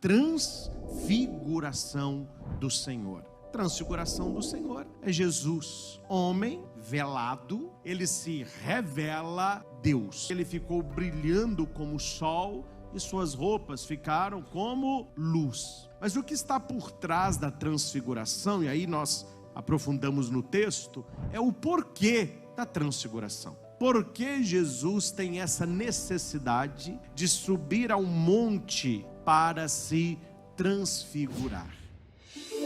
transfiguração do Senhor. Transfiguração do Senhor é Jesus, homem velado, ele se revela Deus. Ele ficou brilhando como o sol e suas roupas ficaram como luz. Mas o que está por trás da transfiguração, e aí nós aprofundamos no texto, é o porquê da transfiguração. Por que Jesus tem essa necessidade de subir ao monte para se transfigurar?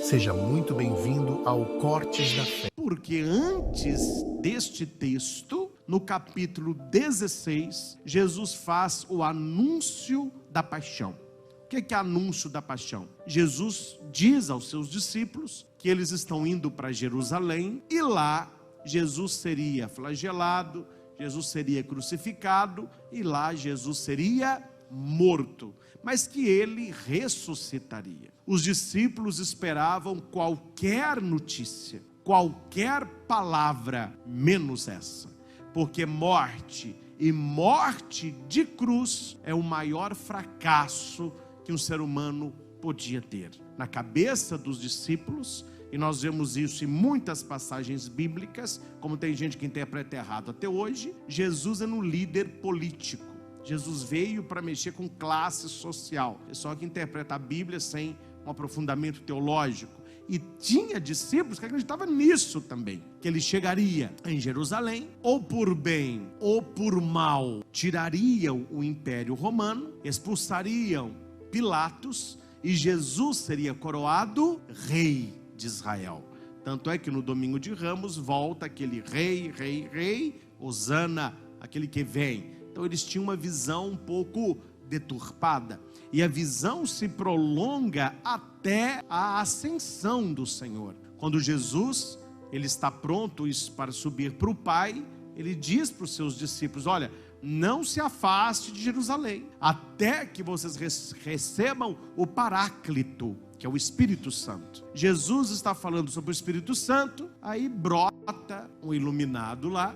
Seja muito bem-vindo ao Cortes da Fé. Porque antes deste texto, no capítulo 16, Jesus faz o anúncio da paixão. O que é anúncio da paixão? Jesus diz aos seus discípulos que eles estão indo para Jerusalém e lá Jesus seria flagelado, Jesus seria crucificado e lá Jesus seria morto, mas que ele ressuscitaria. Os discípulos esperavam qualquer notícia, qualquer palavra, menos essa, porque morte e morte de cruz é o maior fracasso que um ser humano podia ter. Na cabeça dos discípulos, e nós vemos isso em muitas passagens bíblicas, como tem gente que interpreta errado até hoje, Jesus era um líder político. Jesus veio para mexer com classe social. Pessoal que interpreta a Bíblia sem um aprofundamento teológico. E tinha discípulos que acreditavam nisso também, que ele chegaria em Jerusalém, ou por bem ou por mal, tirariam o Império Romano, expulsariam Pilatos e Jesus seria coroado rei de Israel. Tanto é que no domingo de Ramos volta aquele rei, Hosana, aquele que vem. Então eles tinham uma visão um pouco deturpada. E a visão se prolonga até a ascensão do Senhor. Quando Jesus, ele está pronto para subir para o Pai, ele diz para os seus discípulos: olha, não se afaste de Jerusalém, até que vocês recebam o Paráclito, que é o Espírito Santo. Jesus está falando sobre o Espírito Santo, aí brota um iluminado lá,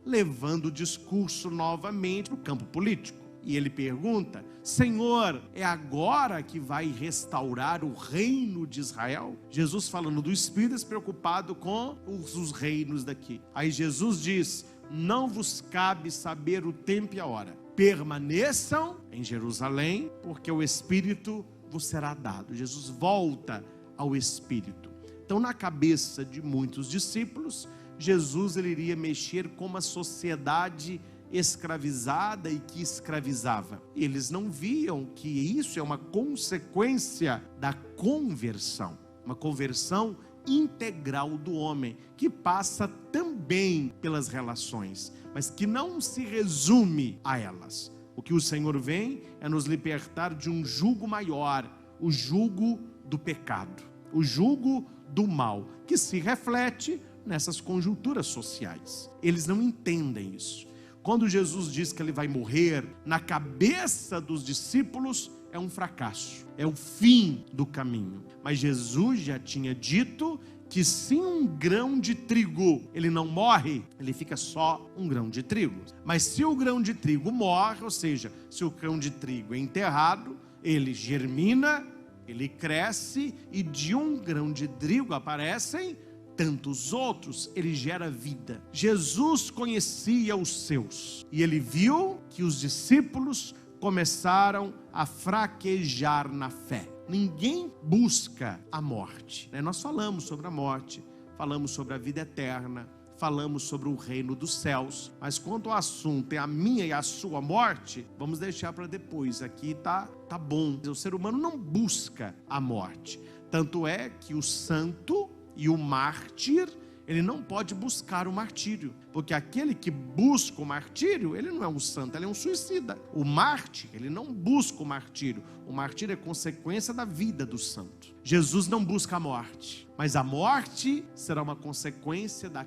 levando o discurso novamente para o campo político. E ele pergunta: Senhor, é agora que vai restaurar o reino de Israel? Jesus falando do Espírito, preocupado com os reinos daqui. Aí Jesus diz: não vos cabe saber o tempo e a hora. Permaneçam em Jerusalém, porque o Espírito vos será dado. Jesus volta ao Espírito. Então, na cabeça de muitos discípulos, Jesus ele iria mexer com uma sociedade escravizada e que escravizava. Eles não viam que isso é uma consequência da conversão, uma conversão integral do homem, que passa também pelas relações, mas que não se resume a elas. O que o Senhor vem é nos libertar de um jugo maior, o jugo do pecado, o jugo do mal, que se reflete nessas conjunturas sociais. Eles não entendem isso. Quando Jesus diz que ele vai morrer, na cabeça dos discípulos é um fracasso, é o fim do caminho. Mas Jesus já tinha dito que se um grão de trigo ele não morre, ele fica só um grão de trigo. Mas se o grão de trigo morre, ou seja, se o grão de trigo é enterrado, ele germina, ele cresce e de um grão de trigo aparecem tantos outros, ele gera vida. Jesus conhecia os seus e ele viu que os discípulos começaram a fraquejar na fé. Ninguém busca a morte, né? Nós falamos sobre a morte, falamos sobre a vida eterna, falamos sobre o reino dos céus, mas quando o assunto é a minha e a sua morte, vamos deixar para depois. Aqui tá bom. O ser humano não busca a morte. Tanto é que o santo e o mártir, ele não pode buscar o martírio, porque aquele que busca o martírio, ele não é um santo, ele é um suicida. O mártir, ele não busca o martírio é consequência da vida do santo. Jesus não busca a morte, mas a morte será uma consequência da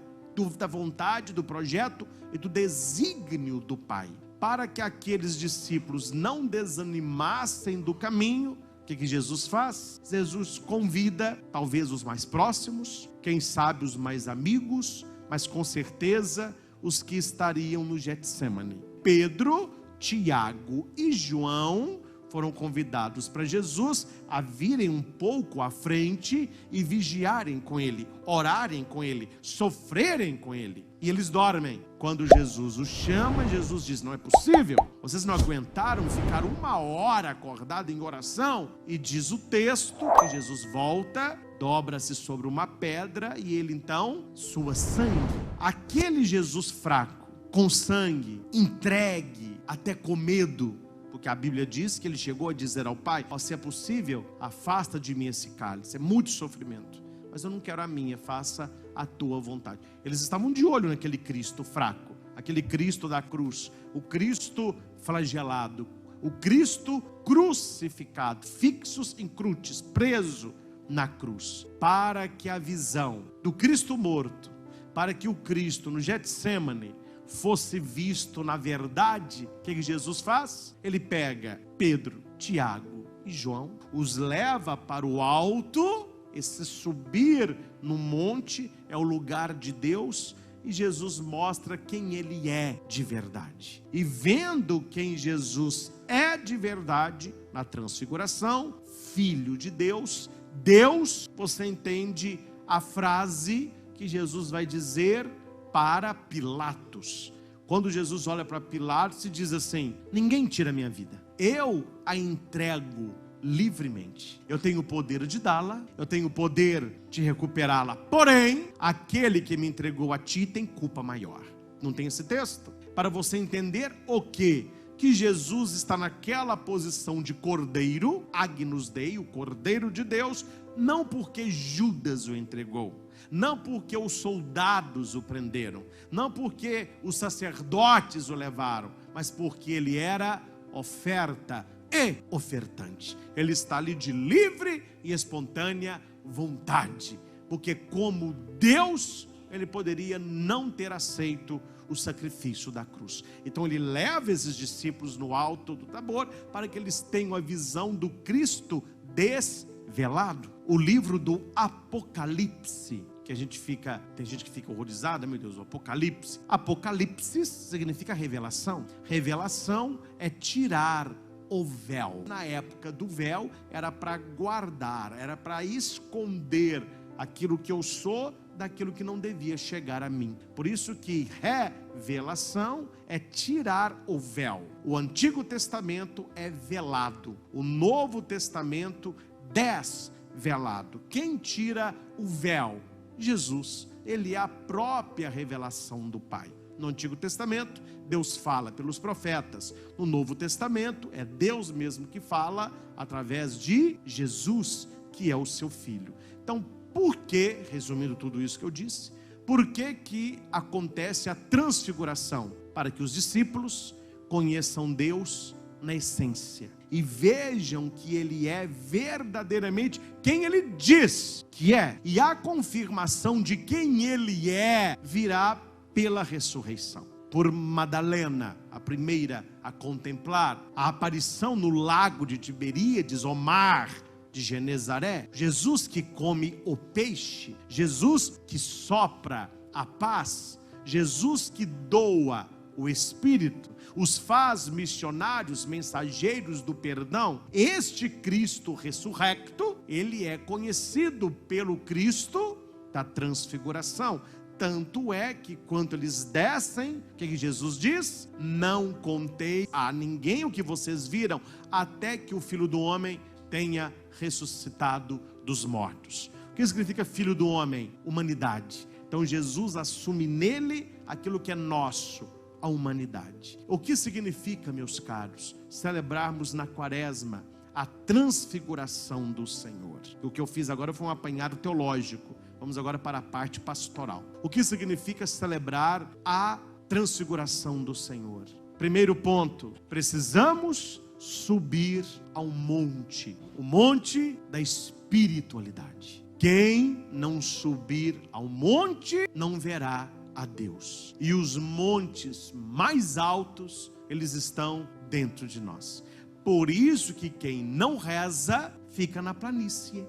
vontade, do projeto e do desígnio do Pai. Para que aqueles discípulos não desanimassem do caminho, o que Jesus faz? Jesus convida, talvez os mais próximos, quem sabe os mais amigos, mas com certeza os que estariam no Getsemane. Pedro, Tiago e João foram convidados para Jesus a virem um pouco à frente e vigiarem com ele, orarem com ele, sofrerem com ele. E eles dormem. Quando Jesus os chama, Jesus diz: não é possível, vocês não aguentaram ficar 1 hora acordado em oração? E diz o texto que Jesus volta, dobra-se sobre uma pedra e ele então sua sangue. Aquele Jesus fraco, com sangue, entregue, até com medo, porque a Bíblia diz que ele chegou a dizer ao Pai: se é possível, afasta de mim esse cálice, é muito sofrimento, mas eu não quero a minha, faça a tua vontade. Eles estavam de olho naquele Cristo fraco, aquele Cristo da cruz, o Cristo flagelado, o Cristo crucificado, fixos em crutes, preso na cruz, para que a visão do Cristo morto, para que o Cristo no Getsemane fosse visto na verdade. O que Jesus faz? Ele pega Pedro, Tiago e João, os leva para o alto. Esse subir no monte é o lugar de Deus, e Jesus mostra quem ele é de verdade. E vendo quem Jesus é de verdade, na transfiguração, Filho de Deus, Deus, você entende a frase que Jesus vai dizer para Pilatos. Quando Jesus olha para Pilatos e diz assim: ninguém tira a minha vida, eu a entrego livremente. Eu tenho o poder de dá-la, eu tenho o poder de recuperá-la, porém, aquele que me entregou a ti tem culpa maior. Não tem esse texto? Para você entender o quê? Que Jesus está naquela posição de cordeiro, Agnus Dei, o cordeiro de Deus, não porque Judas o entregou, não porque os soldados o prenderam, não porque os sacerdotes o levaram, mas porque ele era oferta e ofertante. Ele está ali de livre e espontânea vontade, porque como Deus, ele poderia não ter aceito o sacrifício da cruz. Então ele leva esses discípulos no alto do Tabor para que eles tenham a visão do Cristo desvelado. O livro do Apocalipse, que tem gente que fica horrorizada, meu Deus, o Apocalipse. Apocalipse significa revelação. Revelação é tirar o véu. Na época do véu era para guardar, era para esconder aquilo que eu sou daquilo que não devia chegar a mim. Por isso que revelação é tirar o véu. O Antigo Testamento é velado, o Novo Testamento desvelado. Quem tira o véu? Jesus. Ele é a própria revelação do Pai. No Antigo Testamento, Deus fala pelos profetas. No Novo Testamento, é Deus mesmo que fala através de Jesus, que é o seu Filho. Então, por que, resumindo tudo isso que eu disse, por que acontece a transfiguração? Para que os discípulos conheçam Deus na essência e vejam que Ele é verdadeiramente quem Ele diz que é. E a confirmação de quem Ele é virá pela ressurreição. Por Madalena, a primeira a contemplar a aparição no lago de Tiberíades, o mar de Genezaré, Jesus que come o peixe, Jesus que sopra a paz, Jesus que doa o Espírito, os faz missionários, mensageiros do perdão. Este Cristo ressurrecto, ele é conhecido pelo Cristo da transfiguração. Tanto é que quando eles descem, o que Jesus diz? Não contei a ninguém o que vocês viram, até que o Filho do Homem tenha ressuscitado dos mortos. O que significa Filho do Homem? Humanidade. Então Jesus assume nele aquilo que é nosso, a humanidade. O que significa, meus caros, celebrarmos na Quaresma a transfiguração do Senhor? O que eu fiz agora foi um apanhado teológico. Vamos agora para a parte pastoral. O que significa celebrar a transfiguração do Senhor? Primeiro ponto, precisamos subir ao monte, o monte da espiritualidade. Quem não subir ao monte não verá a Deus. E os montes mais altos, eles estão dentro de nós. Por isso que quem não reza fica na planície,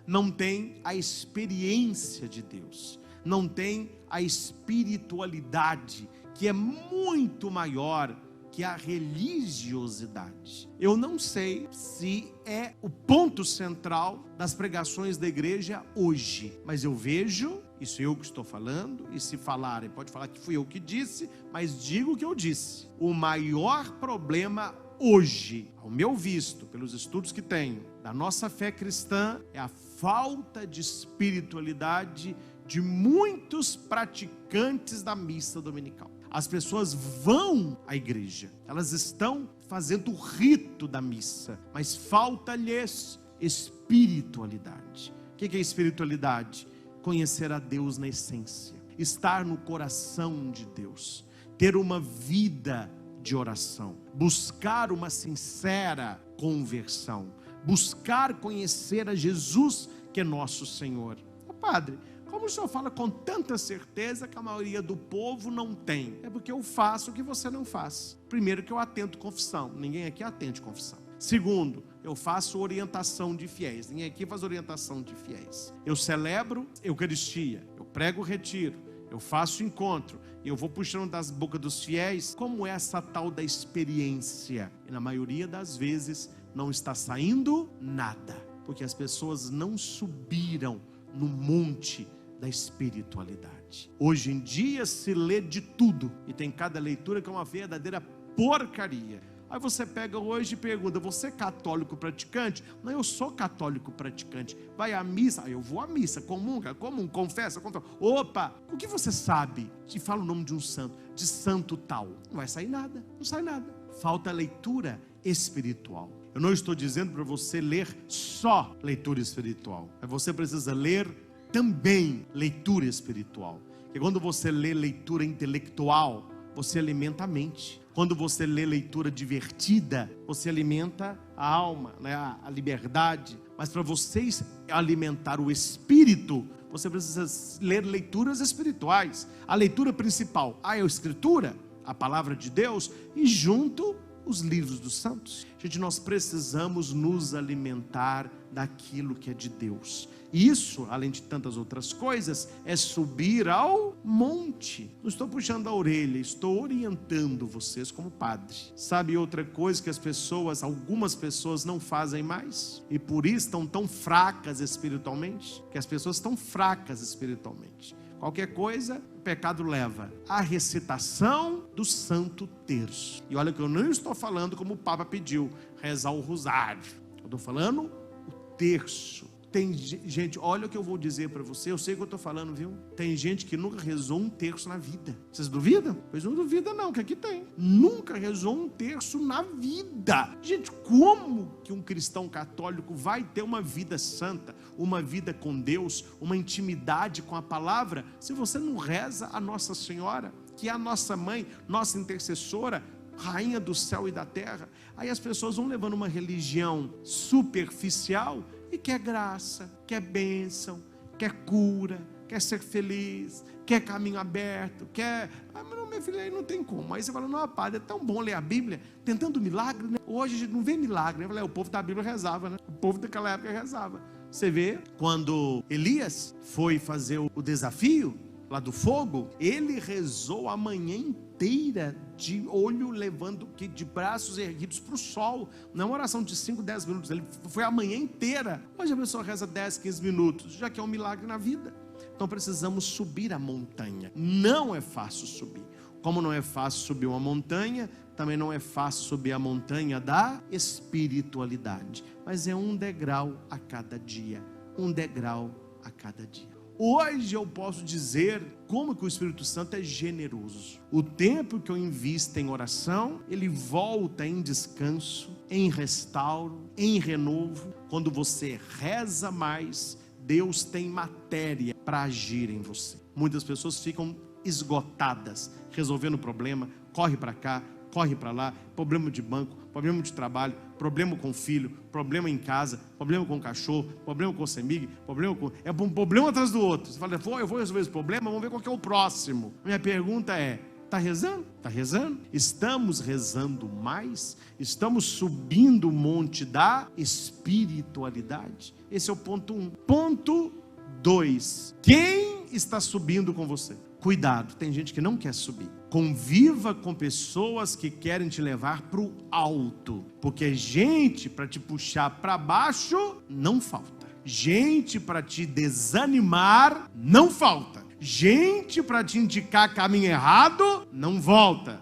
não tem a experiência de Deus, não tem a espiritualidade, que é muito maior que a religiosidade. Eu não sei se é o ponto central das pregações da igreja hoje, mas eu vejo, isso eu que estou falando, e se falarem, pode falar que fui eu que disse, mas digo o que eu disse. O maior problema hoje, ao meu visto, pelos estudos que tenho, da nossa fé cristã, é a falta de espiritualidade de muitos praticantes da missa dominical. As pessoas vão à igreja, elas estão fazendo o rito da missa, mas falta-lhes espiritualidade. O que é espiritualidade? Conhecer a Deus na essência, estar no coração de Deus, ter uma vida de oração, buscar uma sincera conversão, buscar conhecer a Jesus que é nosso Senhor. Padre, como o senhor fala com tanta certeza que a maioria do povo não tem? É porque eu faço o que você não faz. Primeiro, que eu atendo confissão. Ninguém aqui atende confissão. Segundo, eu faço orientação de fiéis. Ninguém aqui faz orientação de fiéis. Eu celebro Eucaristia, eu prego o retiro, eu faço encontro, eu vou puxando das bocas dos fiéis como essa tal da experiência. E na maioria das vezes não está saindo nada, porque as pessoas não subiram no monte da espiritualidade. Hoje em dia se lê de tudo, e tem cada leitura que é uma verdadeira porcaria. Aí você pega hoje e pergunta: você é católico praticante? Não, eu sou católico praticante. Vai à missa? Eu vou à missa, comunga, confessa. Opa, o que você sabe? Te fala o nome de um santo, de santo tal. Não vai sair nada, não sai nada. Falta leitura espiritual. Eu não estou dizendo para você ler só leitura espiritual, mas você precisa ler também leitura espiritual. Porque quando você lê leitura intelectual, você alimenta a mente. Quando você lê leitura divertida, você alimenta a alma, né? A liberdade. Mas para vocês alimentar o espírito, você precisa ler leituras espirituais. A leitura principal, a Escritura, a palavra de Deus, e junto os livros dos santos. Gente, nós precisamos nos alimentar daquilo que é de Deus. Isso, além de tantas outras coisas, é subir ao monte. Não estou puxando a orelha, estou orientando vocês como padre. Sabe outra coisa que algumas pessoas não fazem mais? E por isso estão tão fracas espiritualmente? Que as pessoas estão fracas espiritualmente. Qualquer coisa, o pecado leva à recitação do Santo Terço. E olha que eu não estou falando como o Papa pediu, rezar o rosário. Eu estou falando o terço. Tem gente, olha o que eu vou dizer para você, eu sei o que eu estou falando, viu? Tem gente que nunca rezou um terço na vida. Vocês duvidam? Pois não duvida não, que aqui tem. Nunca rezou um terço na vida. Gente, como que um cristão católico vai ter uma vida santa, uma vida com Deus, uma intimidade com a palavra, se você não reza a Nossa Senhora, que é a nossa mãe, nossa intercessora, rainha do céu e da terra? Aí as pessoas vão levando uma religião superficial e quer graça, quer bênção, quer cura, quer ser feliz, quer caminho aberto, quer... mas não, minha filha, aí não tem como. Aí você fala: não, padre, é tão bom ler a Bíblia, tentando milagre, né? Hoje a gente não vê milagre, né? Eu falei: o povo da Bíblia rezava, né? O povo daquela época rezava. Você vê, quando Elias foi fazer o desafio lá do fogo, ele rezou a manhã inteira, de olho levando, de braços erguidos para o sol. Não é uma oração de 5, 10 minutos, ele foi a manhã inteira. Hoje a pessoa reza 10, 15 minutos, já que é um milagre na vida. Então precisamos subir a montanha. Não é fácil subir. Como não é fácil subir uma montanha, também não é fácil subir a montanha da espiritualidade. Mas é um degrau a cada dia. Um degrau a cada dia. Hoje eu posso dizer como que o Espírito Santo é generoso. O tempo que eu invisto em oração, ele volta em descanso, em restauro, em renovo. Quando você reza mais, Deus tem matéria para agir em você. Muitas pessoas ficam esgotadas, resolvendo o problema, corre para cá, corre para lá, problema de banco, problema de trabalho, problema com o filho, problema em casa, problema com o cachorro, problema com o semig, é um problema atrás do outro. Você fala: eu vou resolver esse problema, vamos ver qual que é o próximo. Minha pergunta é: está rezando? Está rezando? Estamos rezando mais? Estamos subindo o monte da espiritualidade? Esse é o ponto 1. Ponto 2. Quem está subindo com você? Cuidado, tem gente que não quer subir. conviva com pessoas que querem te levar para o alto, porque gente para te puxar para baixo não falta, gente para te desanimar não falta, gente para te indicar caminho errado não falta,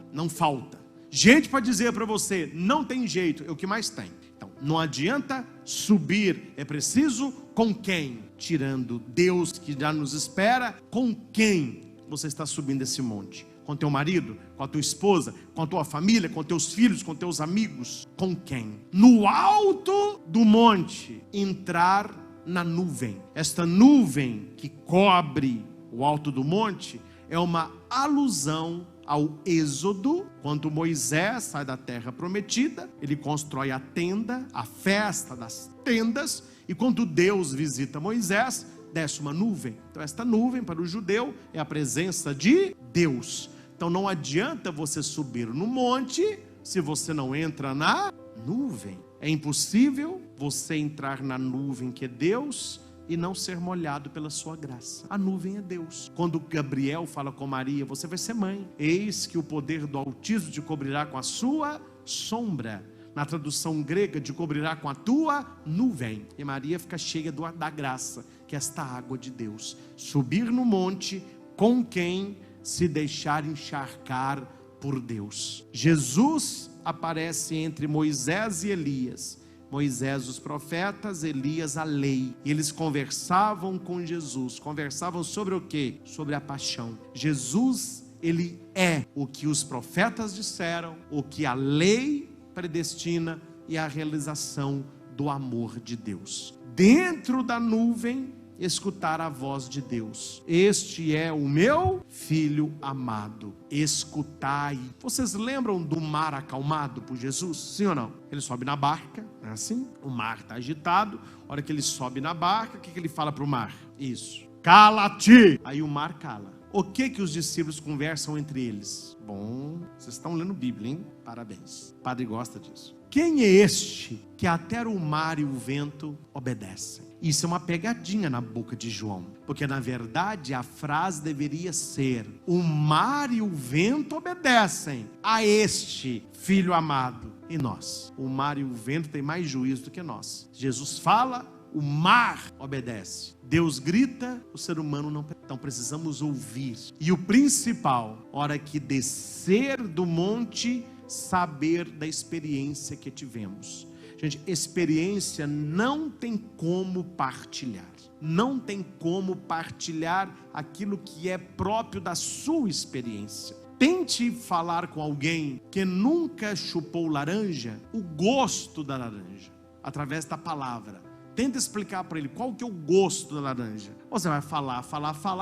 gente para dizer para você não tem jeito, é o que mais tem. Então não adianta subir, é preciso com quem? Tirando Deus que já nos espera, com quem você está subindo esse monte? Com teu marido, com a tua esposa, com a tua família, com teus filhos, com teus amigos, com quem? No alto do monte, entrar na nuvem. Esta nuvem que cobre o alto do monte é uma alusão ao Êxodo, quando Moisés sai da terra prometida, ele constrói a tenda, a festa das tendas, e quando Deus visita Moisés, desce uma nuvem. Então esta nuvem para o judeu é a presença de Deus. Então não adianta você subir no monte se você não entra na nuvem. É impossível você entrar na nuvem que é Deus e não ser molhado pela sua graça. A nuvem é Deus. Quando Gabriel fala com Maria, você vai ser mãe. Eis que o poder do Altíssimo te cobrirá com a sua sombra. Na tradução grega, te cobrirá com a tua nuvem. E Maria fica cheia da graça, que é esta água de Deus. Subir no monte com quem se deixar encharcar por Deus. Jesus aparece entre Moisés e Elias. Moisés os profetas, Elias a lei. E eles conversavam com Jesus. Conversavam sobre o quê? Sobre a paixão. Jesus, ele é o que os profetas disseram, o que a lei predestina e a realização do amor de Deus. Dentro da nuvem, escutar a voz de Deus. Este é o meu filho amado, escutai. Vocês lembram do mar acalmado por Jesus? Sim ou não? Ele sobe na barca, não é assim? O mar está agitado, a hora que ele sobe na barca, o que ele fala para o mar? Isso, cala-te! Aí o mar cala. O que os discípulos conversam entre eles? Bom, vocês estão lendo Bíblia, hein? Parabéns, o padre gosta disso. Quem é este que até o mar e o vento obedecem? Isso é uma pegadinha na boca de João, porque na verdade a frase deveria ser: o mar e o vento obedecem a este filho amado. E nós? O mar e o vento têm mais juízo do que nós. Jesus fala, o mar obedece. Deus grita, o ser humano não. Então precisamos ouvir. E o principal, hora que descer do monte, saber da experiência que tivemos. Gente, experiência não tem como partilhar. Não tem como partilhar aquilo que é próprio da sua experiência. Tente falar com alguém que nunca chupou laranja, o gosto da laranja, através da palavra. Tenta explicar para ele qual que é o gosto da laranja. Você vai falar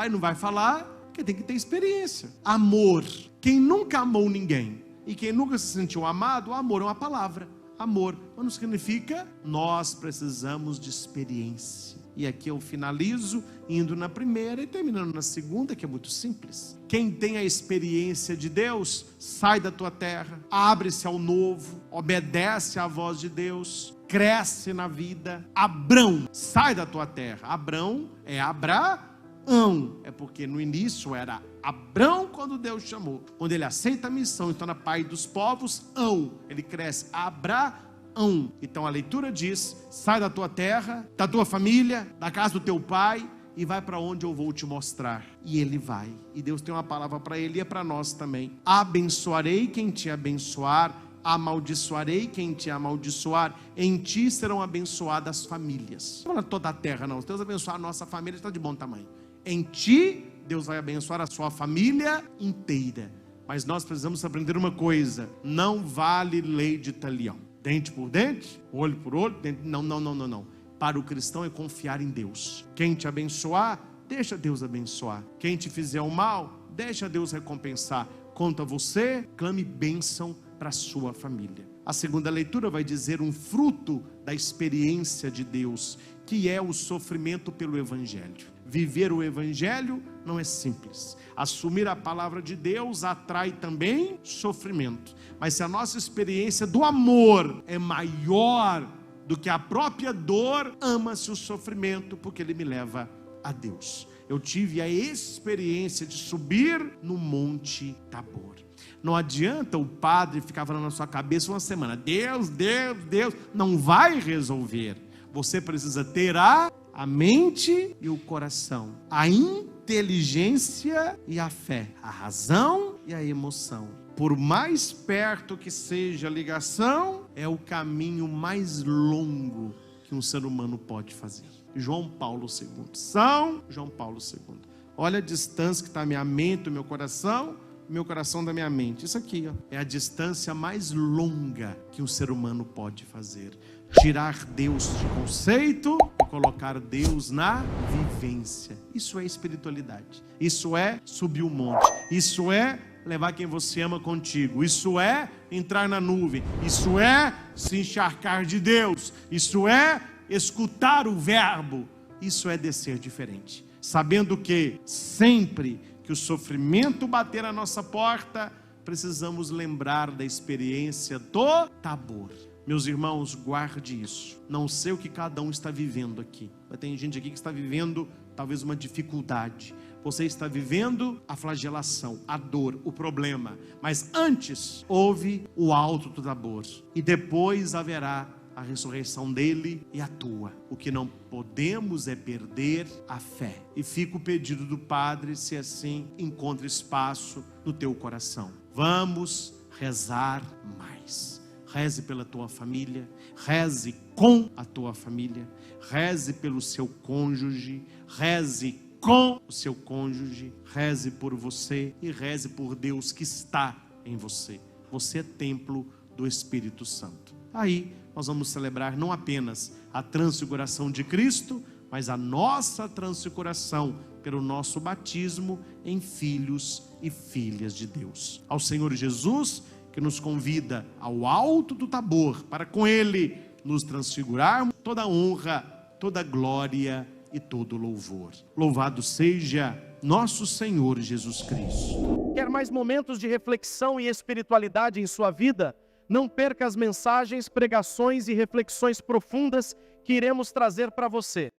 e não vai falar, porque tem que ter experiência. Amor. Quem nunca amou ninguém e quem nunca se sentiu amado, o amor é uma palavra. Amor, mas não significa, nós precisamos de experiência. E aqui eu finalizo indo na primeira e terminando na segunda, que é muito simples. Quem tem a experiência de Deus, sai da tua terra, abre-se ao novo, obedece à voz de Deus, cresce na vida. Abrão, sai da tua terra. Abrão é Abraão, é porque no início era Abrão quando Deus chamou. Quando ele aceita a missão, então na pai dos povos, ele cresce Abraão. Então a leitura diz: sai da tua terra, da tua família, da casa do teu pai e vai para onde eu vou te mostrar. E ele vai. E Deus tem uma palavra para ele e é para nós também. Abençoarei quem te abençoar, amaldiçoarei quem te amaldiçoar, em ti serão abençoadas as famílias. Não é toda a terra não. Se Deus abençoar a nossa família, está de bom tamanho. Em ti, Deus vai abençoar a sua família inteira. Mas nós precisamos aprender uma coisa: não vale lei de talião. Dente por dente, olho por olho, não. Para o cristão é confiar em Deus. Quem te abençoar, deixa Deus abençoar. Quem te fizer o mal, deixa Deus recompensar. Quanto a você, clame bênção para a sua família. A segunda leitura vai dizer um fruto da experiência de Deus, que é o sofrimento pelo Evangelho. Viver o Evangelho não é simples. Assumir a palavra de Deus atrai também sofrimento. Mas se a nossa experiência do amor é maior do que a própria dor, ama-se o sofrimento, porque ele me leva a Deus. Eu tive a experiência de subir no Monte Tabor. Não adianta o padre ficar falando na sua cabeça uma semana, Deus, Deus, Deus, não vai resolver. Você precisa ter a mente e o coração, a inteligência e a fé, a razão e a emoção. Por mais perto que seja a ligação, é o caminho mais longo que um ser humano pode fazer. João Paulo II, São João Paulo II. Olha a distância que está a minha mente, o meu coração da minha mente. Isso aqui, ó, é a distância mais longa que um ser humano pode fazer. Tirar Deus de conceito e colocar Deus na vivência. Isso é espiritualidade. Isso é subir o monte. Isso é levar quem você ama contigo. Isso é entrar na nuvem. Isso é se encharcar de Deus. Isso é escutar o verbo. Isso é descer diferente. Sabendo que sempre que o sofrimento bater a nossa porta, precisamos lembrar da experiência do Tabor. Meus irmãos, guarde isso. Não sei o que cada um está vivendo aqui. Tem gente aqui que está vivendo talvez uma dificuldade. Você está vivendo a flagelação, a dor, o problema. Mas antes houve o alto do Tabor. E depois haverá a ressurreição dele e a tua. O que não podemos é perder a fé. E fica o pedido do Padre, se assim encontra espaço no teu coração. Vamos rezar mais. Reze pela tua família, reze com a tua família, reze pelo seu cônjuge, reze com o seu cônjuge, reze por você e reze por Deus que está em você. Você é templo do Espírito Santo. Aí nós vamos celebrar não apenas a transfiguração de Cristo, mas a nossa transfiguração pelo nosso batismo em filhos e filhas de Deus. Ao Senhor Jesus, que nos convida ao alto do Tabor, para com Ele nos transfigurarmos, toda honra, toda glória e todo louvor. Louvado seja nosso Senhor Jesus Cristo. Quer mais momentos de reflexão e espiritualidade em sua vida? Não perca as mensagens, pregações e reflexões profundas que iremos trazer para você.